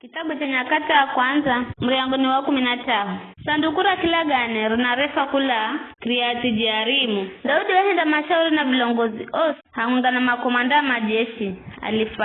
Kitabu cha Nyakati ya Kwanza mlango ni wa 15. Sanduku la kilagano linarefa kula Kiriati Jearimu. Daudi waenda mashauri na vilongozi haunga na makomanda majeshi Alif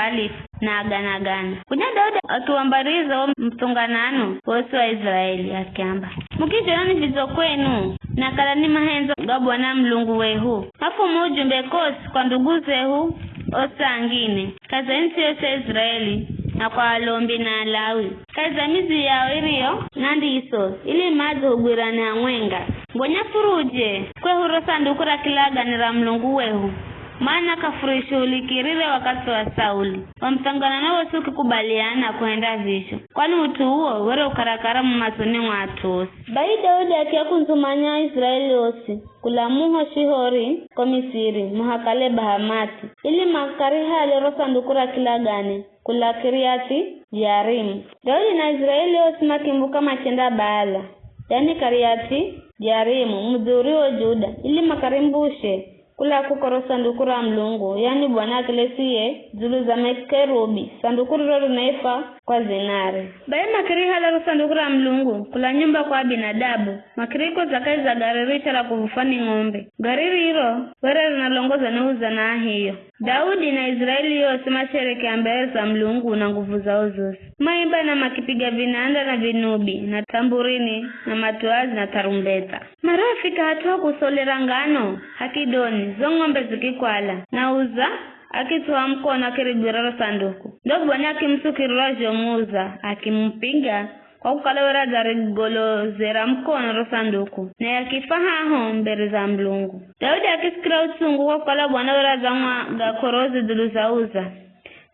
na Agana. Kunya Daudi akiwambariza mtunganano wose wa Israeli akiamba, mukijana vizo kwenu na kalani mahenzo ga Bwana Mlungu wehu. Hafu mujumbe kosi kwa ndugu zehu osangine kaza nchi yose Israeli na kwa alombi na Lawi kaza mizi yao iliyo nandi iso ili mazi hugwirana mwenga ngonya furuje kwe huro sanduku la kilagano la Mlungu wehu maana kafurishulikirire wakati wa Sauli wamtangana nao suki kubaliana kuenda visho kwani utu huo were ukarakara mumasoni mwatu. Bai Daudi akia kunzumanya Israeli osi kulamuho Shihori komisiri muhakale Bahamati ili makari hali ro sanduku la kilagano kula Kiriati Jearimu. Daudi na Israeli osi makimbuka machenda Baala yani Kiriati Jearimu mzuri wa Juda ili makarimbushe kula kukoro sanduku la Mlungu yani Bwana akilesiye zulu za mekerubi sanduku roro naifa kwa zinare. Bae makiri hala sanduku la Mlungu kula nyumba kwa binadabu makiriko zakai za garirisha la kufufani ng'ombe gariri hilo were linalongoza neuza na hiyo. Daudi na Israeli yose mashereke mbele za Mlungu na nguvu zao zote. Maimba na makipiga vinanda na vinubi na tamburini na matuazi na tarumbeta. Marafika hatua kusolera ngano hakidoni zongombe zikikwala na uza akitoa mkono akirigwira sanduku. Ndo Bwana akimsukirira jomuza akimpinga kwa kukalawera garigolo zera mkono ro sanduku na yakifahaho mbere za Mlungu. Daudi akisikira utungu kwa kukala Bwana wera zamwa gakorozi duluzauza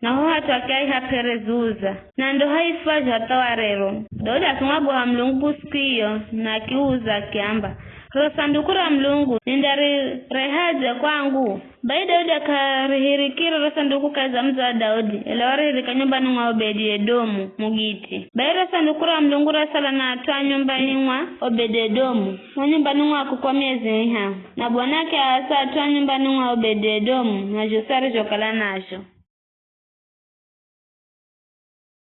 na ho hatu akai haperezuza na ndo haifaji hata warero. Daudi akimwabu ha Mlungu sikiyo na akiuza akiamba ro sanduku la Mlungu nindari rehaja kwangu. Bai Daudi akarihirikira ro sanduku kaza mtu wa Daudi elawari nyumba nunga Obedi-Edomu mugiti. Bai ro sanduku la Mlungu rasala na atoa nyumba nunga Obedi-Edomu na nyumba nunga kukwa miezi miha na Bwanake asa atoa nyumba nunga Obedi-Edomu na Josari jokala nasho.